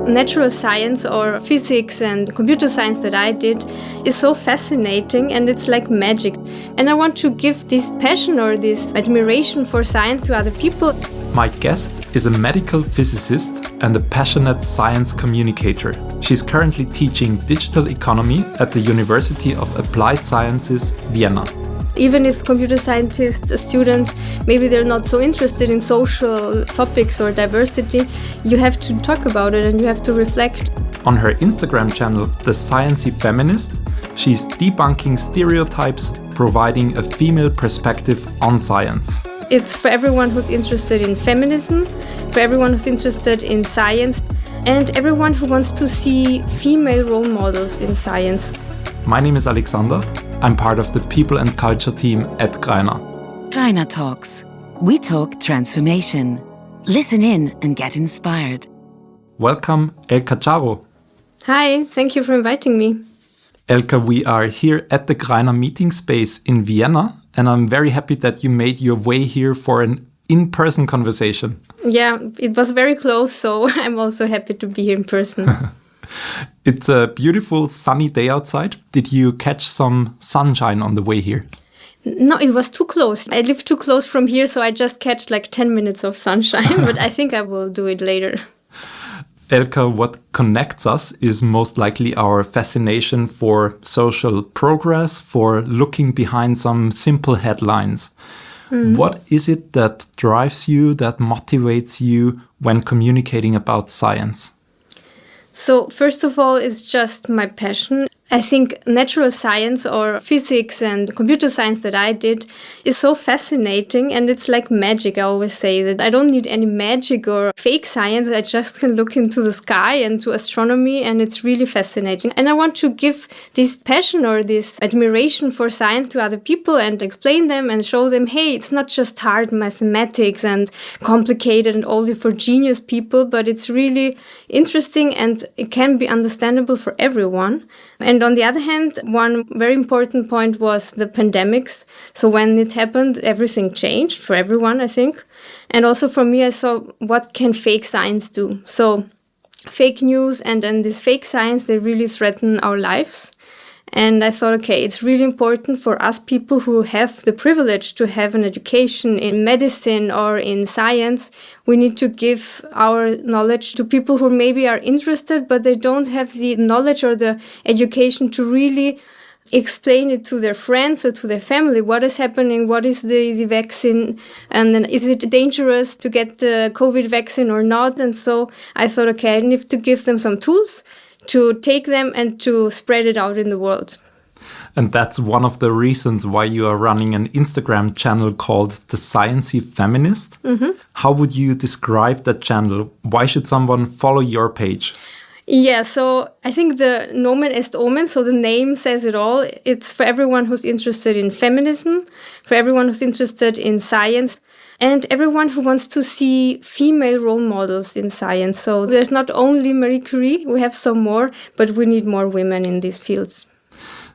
natural science or physics and computer science that I did is so fascinating and it's like magic. And I want to give this passion or this admiration for science to other people. My guest is a medical physicist and a passionate science communicator. She's currently teaching digital economy at the University of Applied Sciences, Vienna. Even if computer scientist students, maybe they're not so interested in social topics or diversity, you have to talk about it and you have to reflect. On her Instagram channel, the Sciency Feminist, she's debunking stereotypes, providing a female perspective on science. It's for everyone who's interested in feminism, for everyone who's interested in science, and everyone who wants to see female role models in science. My name is Alexander. I'm part of the People and Culture team at Greiner. Greiner Talks. We talk transformation. Listen in and get inspired. Welcome, Elka Xharo. Hi, thank you for inviting me. Elka, we are here at the Greiner meeting space in Vienna, and I'm very happy that you made your way here for an in-person conversation. Yeah, it was very close, so I'm also happy to be here in person. It's a beautiful sunny day outside. Did you catch some sunshine on the way here? No, it was too close. I live too close from here, so I just catch like 10 minutes of sunshine, but I think I will do it later. Elka, what connects us is most likely our fascination for social progress, for looking behind some simple headlines. What is it that drives you, that motivates you when communicating about science? So first of all, it's just my passion. I think natural science or physics and computer science that I did is so fascinating and it's like magic. I always say that I don't need any magic or fake science. I just can look into the sky and to astronomy and it's really fascinating. And I want to give this passion or this admiration for science to other people and explain them and show them, hey, it's not just hard mathematics and complicated and only for genius people, but it's really interesting and it can be understandable for everyone. And on the other hand, one very important point was the pandemics. So when it happened, everything changed for everyone, I think. And also for me, I saw what can fake science do. So fake news and this fake science, they really threaten our lives. And I thought, okay, it's really important for us people who have the privilege to have an education in medicine or in science. We need to give our knowledge to people who maybe are interested, but they don't have the knowledge or the education to really explain it to their friends or to their family. What is happening? What is the vaccine? And then is it dangerous to get the COVID vaccine or not? And so I thought, okay, I need to give them some tools to take them and to spread it out in the world. And that's one of the reasons why you are running an Instagram channel called the Sciency Feminist. How would you describe that channel? Why should someone follow your page? Yeah, so I think the nomen est omen, so the name says it all. It's for everyone who's interested in feminism, for everyone who's interested in science, and everyone who wants to see female role models in science. So there's not only Marie Curie, we have some more, but we need more women in these fields.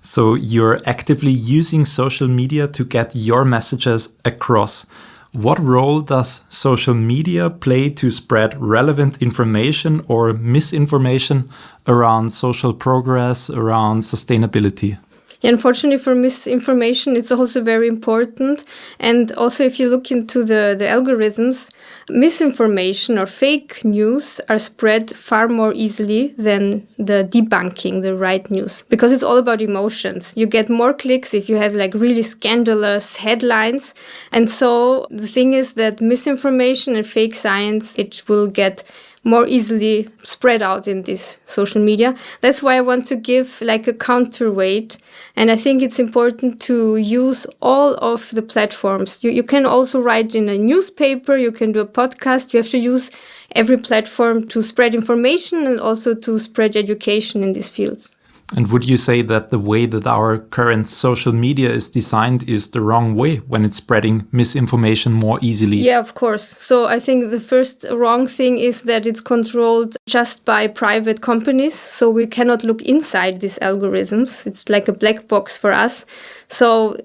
So you're actively using social media to get your messages across. What role does social media play to spread relevant information or misinformation around social progress, around sustainability? Unfortunately for misinformation, it's also very important. And also if you look into the algorithms, misinformation or fake news are spread far more easily than the debunking, the right news. Because it's all about emotions. You get more clicks if you have like really scandalous headlines. And so the thing is that misinformation and fake science, it will get more easily spread out in this social media. That's why I want to give like a counterweight. And I think it's important to use all of the platforms. You can also write in a newspaper, you can do a podcast. You have to use every platform to spread information and also to spread education in these fields. And would you say that the way that our current social media is designed is the wrong way when it's spreading misinformation more easily? Yeah, of course. So I think the first wrong thing is that it's controlled just by private companies. So we cannot look inside these algorithms. It's like a black box for us. So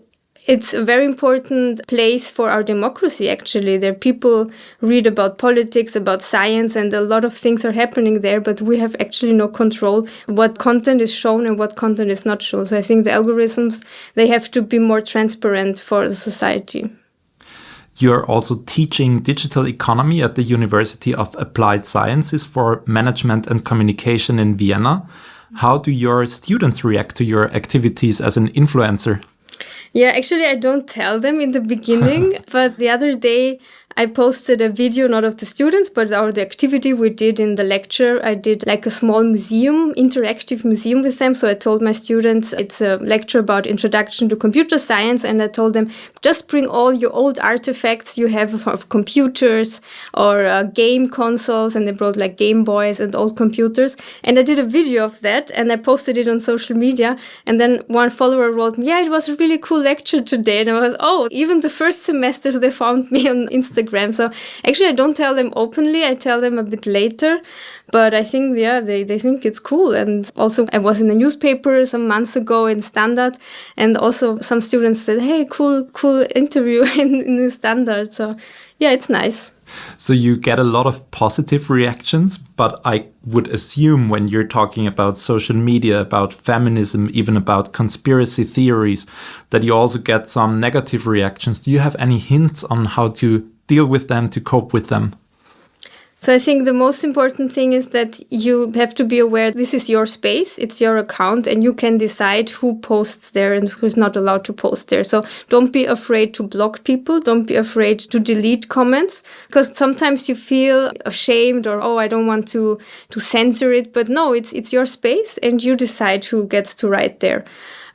It's a very important place for our democracy, actually. There people read about politics, about science, and a lot of things are happening there, but we have actually no control what content is shown and what content is not shown. So I think the algorithms, they have to be more transparent for the society. You're also teaching digital economy at the University of Applied Sciences for Management and Communication in Vienna. How do your students react to your activities as an influencer? Yeah, actually, I don't tell them in the beginning, but the other day I posted a video, not of the students, but the activity we did in the lecture. I did like a small museum, interactive museum with them. So I told my students it's a lecture about introduction to computer science. And I told them, just bring all your old artifacts you have of computers or game consoles. And they brought like Game Boys and old computers. And I did a video of that and I posted it on social media. And then one follower wrote me, yeah, it was a really cool lecture today. And I was, oh, even the first semesters, they found me on Instagram. So actually, I don't tell them openly. I tell them a bit later. But I think, yeah, they think it's cool. And also, I was in the newspaper some months ago in Standard. And also, some students said, hey, cool interview in the Standard. So, yeah, it's nice. So you get a lot of positive reactions, but I would assume when you're talking about social media, about feminism, even about conspiracy theories, that you also get some negative reactions. Do you have any hints on how to deal with them, to cope with them? So I think the most important thing is that you have to be aware this is your space, it's your account, and you can decide who posts there and who's not allowed to post there. So don't be afraid to block people, don't be afraid to delete comments, because sometimes you feel ashamed or, oh, I don't want to censor it. But no, it's your space and you decide who gets to write there.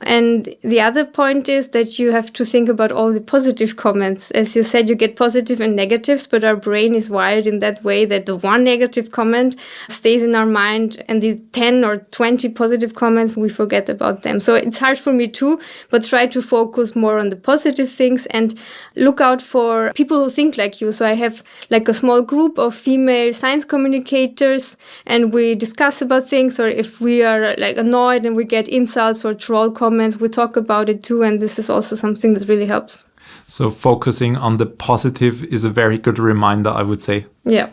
And the other point is that you have to think about all the positive comments. As you said, you get positive and negatives, but our brain is wired in that way that the one negative comment stays in our mind and the 10 or 20 positive comments, we forget about them. So it's hard for me too, but try to focus more on the positive things and look out for people who think like you. So I have like a small group of female science communicators and we discuss about things, or if we are like annoyed and we get insults or troll comments, we talk about it too, and this is also something that really helps. So focusing on the positive is a very good reminder, I would say. Yeah.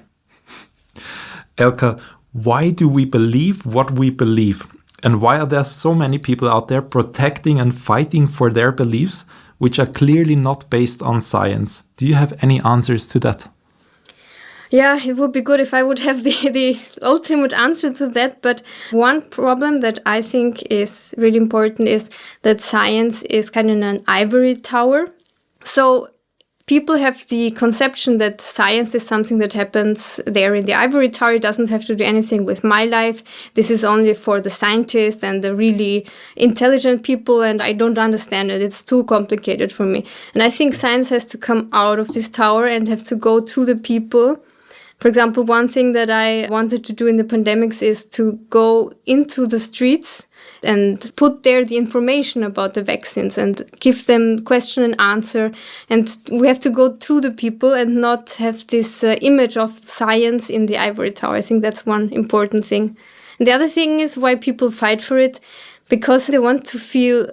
Elka, why do we believe what we believe? And why are there so many people out there protecting and fighting for their beliefs, which are clearly not based on science? Do you have any answers to that? Yeah, it would be good if I would have the ultimate answer to that. But one problem that I think is really important is that science is kind of an ivory tower. So people have the conception that science is something that happens there in the ivory tower. It doesn't have to do anything with my life. This is only for the scientists and the really intelligent people, and I don't understand it. It's too complicated for me. And I think science has to come out of this tower and have to go to the people. For example, one thing that I wanted to do in the pandemics is to go into the streets and put there the information about the vaccines and give them question and answer. And we have to go to the people and not have this image of science in the ivory tower. I think that's one important thing. And the other thing is why people fight for it, because they want to feel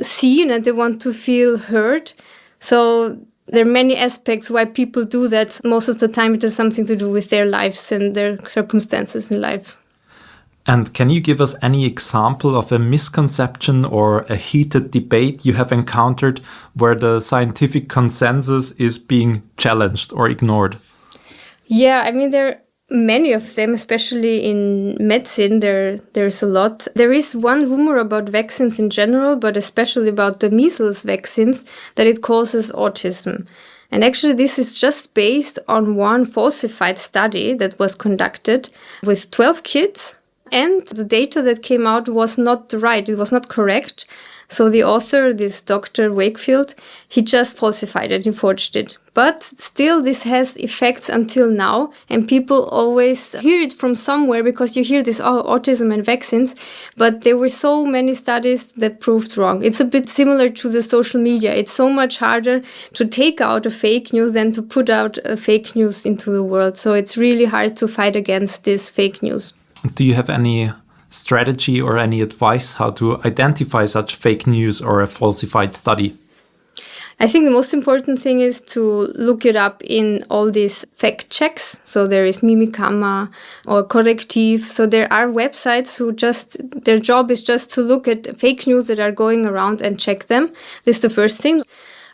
seen and they want to feel heard. So there are many aspects why people do that. Most of the time it has something to do with their lives and their circumstances in life. And can you give us any example of a misconception or a heated debate you have encountered where the scientific consensus is being challenged or ignored? Yeah, I mean, there are many of them, especially in medicine. There's a lot. There is one rumor about vaccines in general, but especially about the measles vaccines, that it causes autism. And actually, this is just based on one falsified study that was conducted with 12 kids. And the data that came out was not right. It was not correct. So the author, this Dr. Wakefield, he just falsified it, he forged it. But still, this has effects until now. And people always hear it from somewhere because you hear this, autism and vaccines. But there were so many studies that proved wrong. It's a bit similar to the social media. It's so much harder to take out a fake news than to put out a fake news into the world. So it's really hard to fight against this fake news. Do you have any strategy or any advice how to identify such fake news or a falsified study? I think the most important thing is to look it up in all these fact checks. So there is Mimikama or Correctiv. So there are websites who their job is just to look at fake news that are going around and check them. This is the first thing.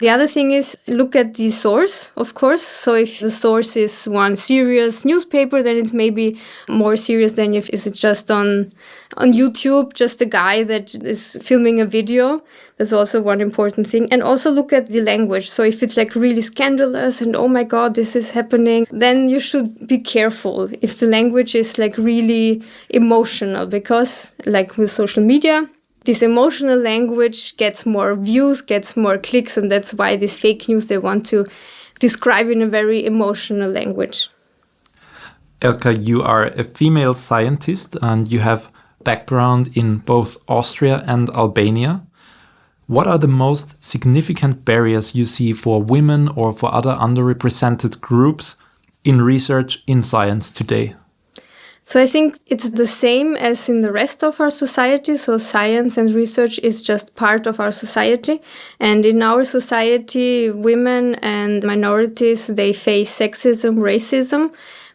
The other thing is look at the source, of course. So if the source is one serious newspaper, then it may be more serious than if it's just on YouTube, just a guy that is filming a video. That's also one important thing. And also look at the language. So if it's like really scandalous and oh my God, this is happening, then you should be careful if the language is like really emotional, because like with social media, this emotional language gets more views, gets more clicks, and that's why this fake news they want to describe in a very emotional language. Elka, you are a female scientist and you have background in both Austria and Albania. What are the most significant barriers you see for women or for other underrepresented groups in research in science today? So I think it's the same as in the rest of our society. So science and research is just part of our society. And in our society, women and minorities, they face sexism, racism,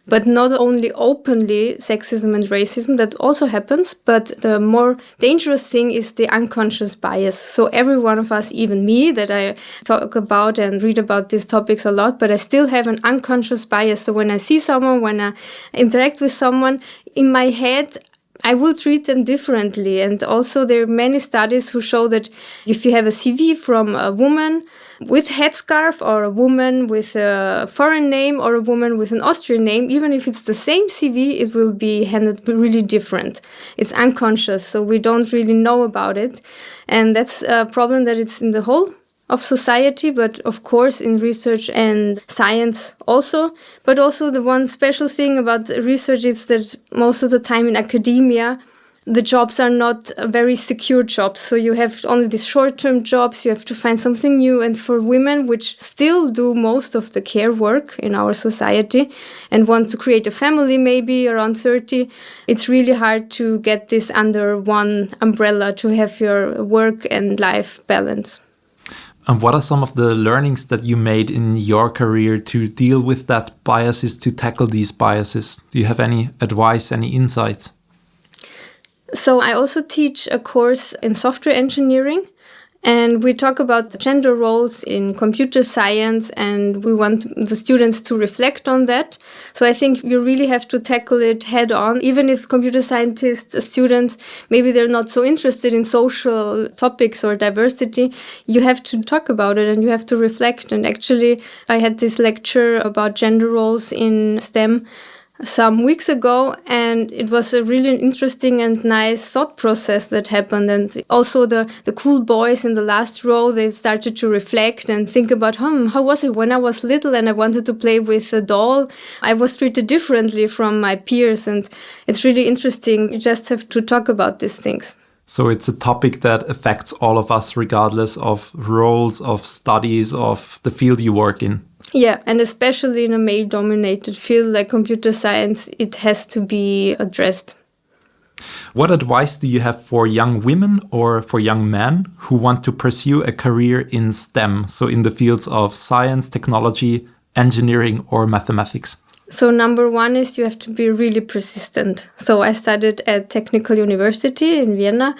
but not only openly sexism and racism, that also happens, but the more dangerous thing is the unconscious bias. So every one of us, even me, that I talk about and read about these topics a lot, but I still have an unconscious bias. So when I see someone, when I interact with someone, in my head, I will treat them differently. And also there are many studies who show that if you have a CV from a woman with headscarf or a woman with a foreign name or a woman with an Austrian name, even if it's the same CV, it will be handled really different. It's unconscious, so we don't really know about it. And that's a problem that it's in the whole of society, but of course in research and science also. But also the one special thing about research is that most of the time in academia, the jobs are not very secure jobs. So you have only these short-term jobs, you have to find something new. And for women, which still do most of the care work in our society and want to create a family maybe around 30, it's really hard to get this under one umbrella to have your work and life balance. And what are some of the learnings that you made in your career to deal with that biases, to tackle these biases? Do you have any advice, any insights? So I also teach a course in software engineering, and we talk about gender roles in computer science, and we want the students to reflect on that. So I think you really have to tackle it head on. Even if computer scientist students, maybe they're not so interested in social topics or diversity, you have to talk about it and you have to reflect. And actually, I had this lecture about gender roles in STEM some weeks ago, and it was a really interesting and nice thought process that happened. And also the cool boys in the last row, they started to reflect and think about, how was it when I was little and I wanted to play with a doll? I was treated differently from my peers, and it's really interesting. You just have to talk about these things. So it's a topic that affects all of us regardless of roles, of studies, of the field you work in. Yeah, and especially in a male-dominated field like computer science, it has to be addressed. What advice do you have for young women or for young men who want to pursue a career in STEM, so in the fields of science, technology, engineering, or mathematics? So number one is you have to be really persistent. So I studied at Technical University in Vienna,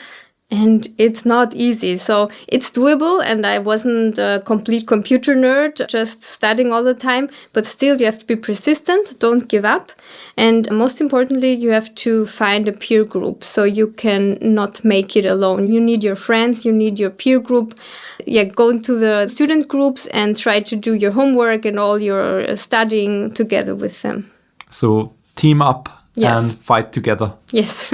and it's not easy. So it's doable, and I wasn't a complete computer nerd, just studying all the time, but still you have to be persistent, don't give up. And most importantly, you have to find a peer group, so you can not make it alone. You need your friends, you need your peer group. Yeah, go into the student groups and try to do your homework and all your studying together with them. So team up. Yes. And fight together. Yes.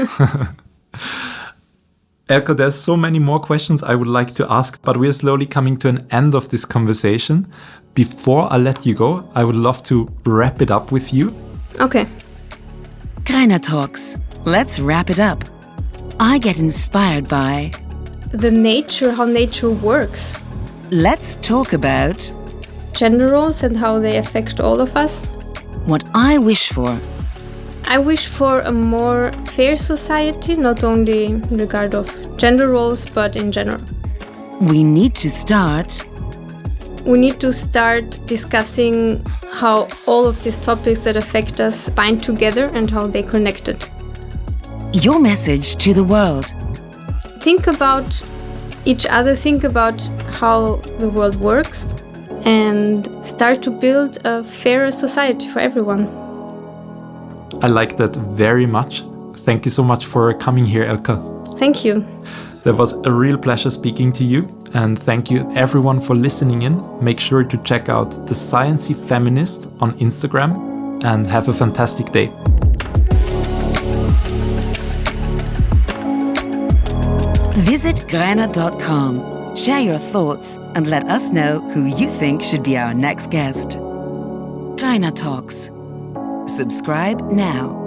Elka, there's so many more questions I would like to ask, but we're slowly coming to an end of this conversation. Before I let you go, I would love to wrap it up with you. Okay. Greiner Talks. Let's wrap it up. I get inspired by The nature, how nature works. Let's talk about Gender roles and how they affect all of us. what I wish for. I wish for a more fair society, not only in regard of gender roles, but in general. We need to start we need to start discussing how all of these topics that affect us bind together and how they connected. Your message to the world. Think about each other, think about how the world works, and start to build a fairer society for everyone. I like that very much. Thank you so much for coming here, Elka. Thank you. That was a real pleasure speaking to you, and thank you everyone for listening in. Make sure to check out the Sciency Feminist on Instagram, and have a fantastic day. Visit Greiner.com. Share your thoughts and let us know who you think should be our next guest. Greiner Talks. Subscribe now.